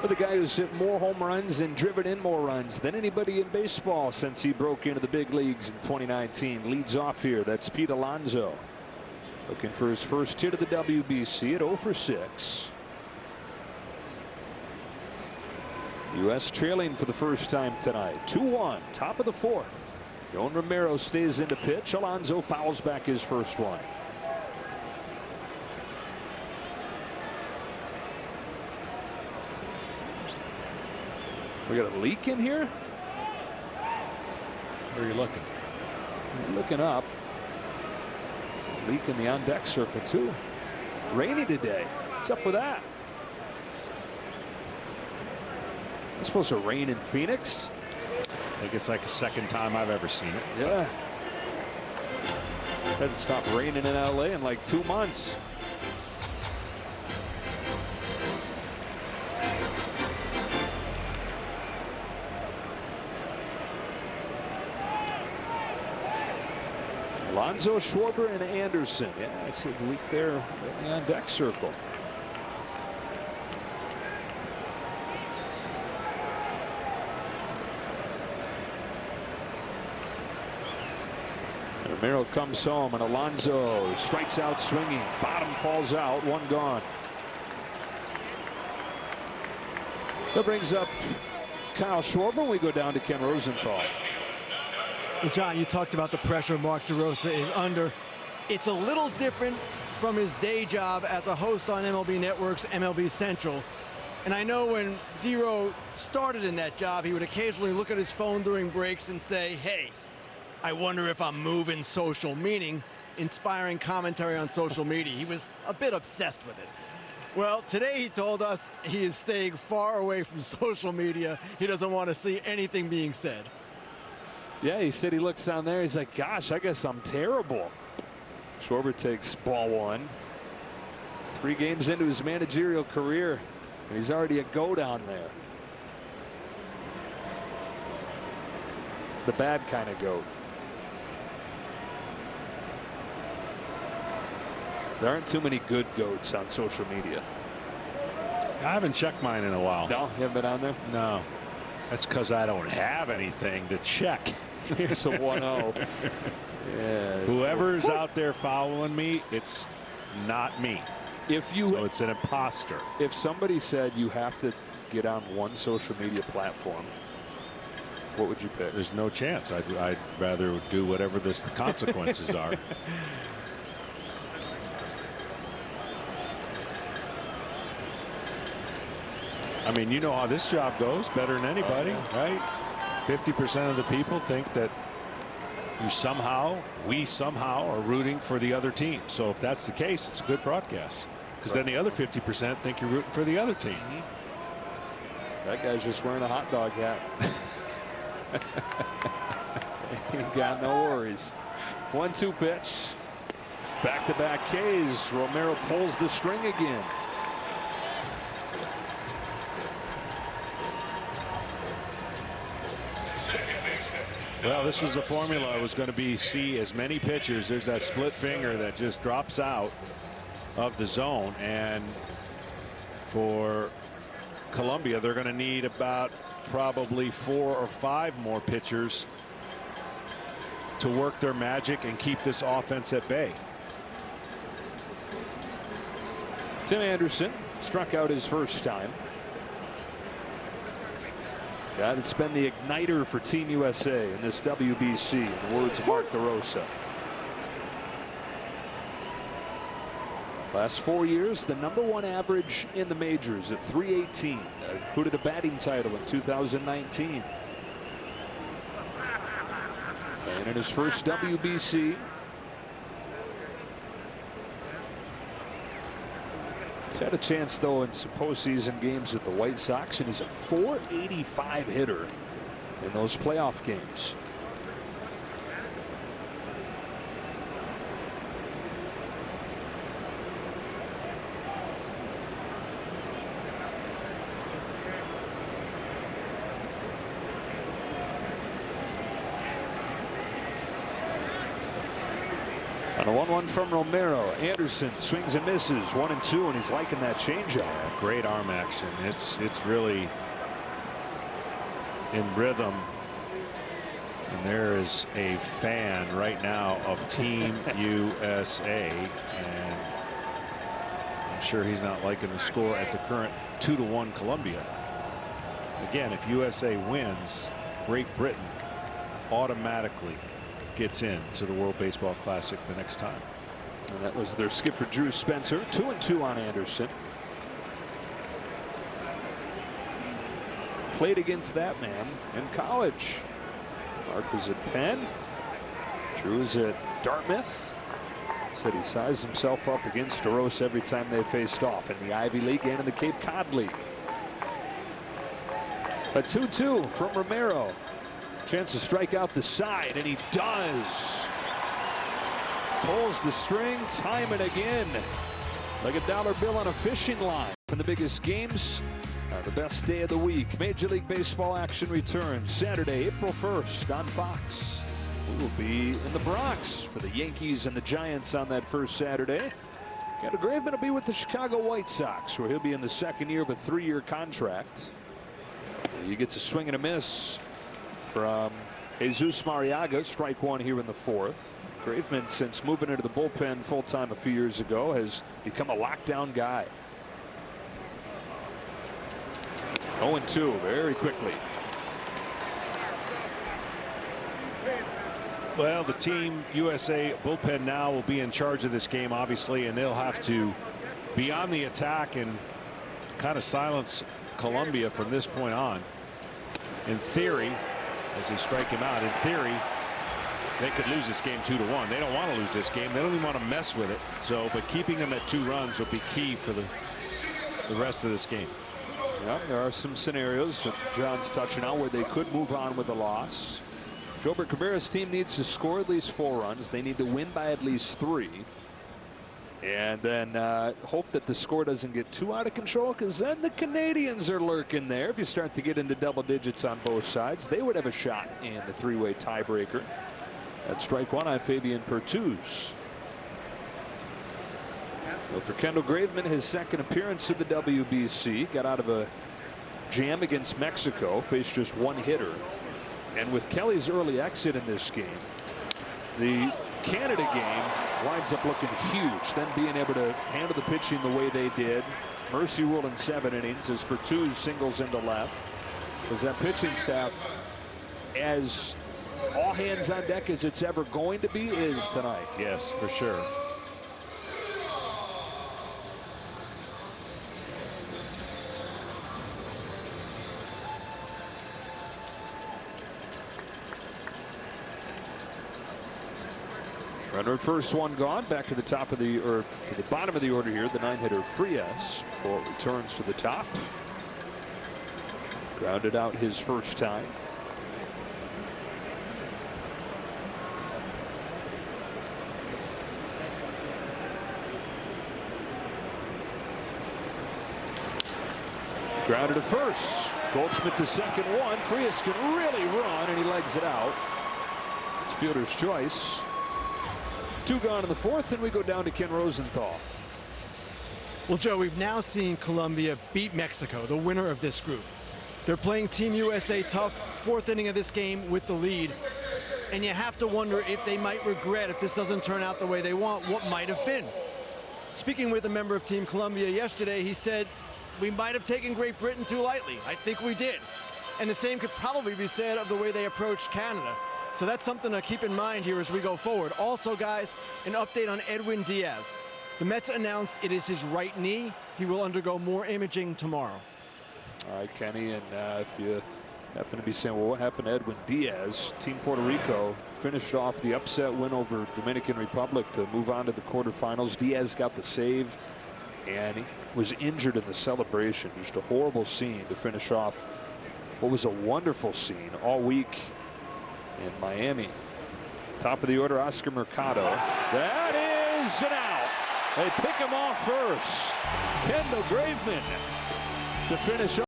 But the guy who's hit more home runs and driven in more runs than anybody in baseball since he broke into the big leagues in 2019. Leads off here. That's Pete Alonso. Looking for his first hit of the WBC at 0 for 6. U.S. trailing for the first time tonight. 2-1, top of the 4th. Yohan Romero stays into pitch. Alonso fouls back his first one. We got a leak in here. Where are you looking? I'm looking up. Leak in the on deck circle too. Rainy today. What's up with that? It's supposed to rain in Phoenix. I think it's like the second time I've ever seen it. Yeah. Hadn't stopped raining in LA in like 2 months. Alonso, Schwarber, and Anderson. Yeah, I see the leak there in the on deck circle. Romero comes home, and Alonso strikes out swinging. Bottom falls out, one gone. That brings up Kyle Schwarber. We go down to Ken Rosenthal. Well, John, you talked about the pressure Mark DeRosa is under. It's a little different from his day job as a host on MLB Network's MLB Central. And I know when D-Ro started in that job, he would occasionally look at his phone during breaks and say, hey, I wonder if I'm moving social, meaning inspiring commentary on social media. He was a bit obsessed with it. Well, today he told us he is staying far away from social media. He doesn't want to see anything being said. Yeah, he said he looks down there. He's like, gosh, I guess I'm terrible. Schwarber takes ball 1. 3 games into his managerial career, and he's already a go down there. The bad kind of goat. There aren't too many good goats on social media. I haven't checked mine in a while. No, you haven't been on there? No. That's because I don't have anything to check. Here's a 1-0. Yeah. Whoever's out there following me, it's not me. So it's an imposter. If somebody said you have to get on one social media platform, what would you pick? There's no chance. I'd rather do whatever the consequences are. I mean, you know how this job goes better than anybody, right? 50% of the people think that we somehow are rooting for the other team. So if that's the case, it's a good broadcast. Because then the other 50% think you're rooting for the other team. That guy's just wearing a hot dog hat. Ain't got no worries. 1-2 pitch. Back-to-back Ks. Romero pulls the string again. Well, this was the formula. It was going to be see as many pitchers. There's that split finger that just drops out of the zone. And for Colombia, they're going to need about probably 4 or 5 more pitchers to work their magic and keep this offense at bay. Tim Anderson struck out his first time. God, it's been the igniter for Team USA in this WBC, in the words of Mark DeRosa. Last 4 years, the #1 average in the majors at .318. Included a batting title in 2019. And in his first WBC, he's had a chance, though, in some postseason games with the White Sox, and he's a .485 hitter in those playoff games. 1-1 from Romero. Anderson swings and misses. 1-2, and he's liking that changeup. Yeah, great arm action. It's really in rhythm. And there is a fan right now of Team USA, and I'm sure he's not liking the score at the current 2-1 Colombia. Again, if USA wins, Great Britain automatically gets in to the World Baseball Classic the next time. And that was their skipper Drew Spencer. 2-2 on Anderson. Played against that man in college. Mark was at Penn. Drew was at Dartmouth. Said he sized himself up against DeRosa every time they faced off in the Ivy League and in the Cape Cod League. A 2-2 from Romero. Chance to strike out the side, and he does. Pulls the string time and again. Like a dollar bill on a fishing line. In the biggest games, the best day of the week. Major League Baseball action returns Saturday, April 1st on Fox. We will be in the Bronx for the Yankees and the Giants on that first Saturday. Kendall Graveman will be with the Chicago White Sox, where he'll be in the second year of a 3-year contract. You get to swing and a miss from Jesus Mariaga. Strike one here in the 4th. Graveman, since moving into the bullpen full-time a few years ago, has become a lockdown guy. 0-2 very quickly. Well, the Team USA bullpen now will be in charge of this game, obviously, and they'll have to be on the attack and kind of silence Colombia from this point on. In theory, as they strike him out, in theory, they could lose this game 2-1. They don't want to lose this game. They don't even want to mess with it. So, but keeping them at 2 runs will be key for the rest of this game. Yeah, there are some scenarios that John's touching on where they could move on with a loss. Gilbert Cabrera's team needs to score at least 4 runs. They need to win by at least 3. And then hope that the score doesn't get too out of control, because then the Canadians are lurking there. If you start to get into double digits on both sides, they would have a shot in the 3-way tiebreaker. That's strike one on Fabian Pertuz. Well, for Kendall Graveman, his second appearance at the WBC, got out of a jam against Mexico, faced just 1 hitter. And with Kelly's early exit in this game, the Canada game winds up looking huge. Then being able to handle the pitching the way they did. Mercy rule in 7 innings as Pertuz singles into left. Because that pitching staff, as all hands on deck as it's ever going to be, is tonight. Yes, for sure. Runner at first, 1 gone. Back to the top of the, or to the bottom of the order here. The 9-hitter Frias before it returns to the top. Grounded out his first time. Grounded to first. Goldschmidt to second, 1. Frias can really run, and he legs it out. It's fielder's choice. 2 gone in the 4th, and we go down to Ken Rosenthal. Well, Joe, we've now seen Colombia beat Mexico, the winner of this group. They're playing Team USA tough, 4th inning of this game with the lead. And you have to wonder if they might regret, if this doesn't turn out the way they want, what might have been. Speaking with a member of Team Colombia yesterday, he said, we might have taken Great Britain too lightly. I think we did. And the same could probably be said of the way they approached Canada. So that's something to keep in mind here as we go forward. Also, guys, an update on Edwin Diaz. The Mets announced it is his right knee. He will undergo more imaging tomorrow. All right, Kenny, and if you happen to be saying, well, what happened to Edwin Diaz? Team Puerto Rico finished off the upset win over Dominican Republic to move on to the quarterfinals. Diaz got the save, and he was injured in the celebration. Just a horrible scene to finish off what was a wonderful scene all week in Miami. Top of the order, Oscar Mercado. That is an out. They pick him off first. Kendall Graveman to finish off.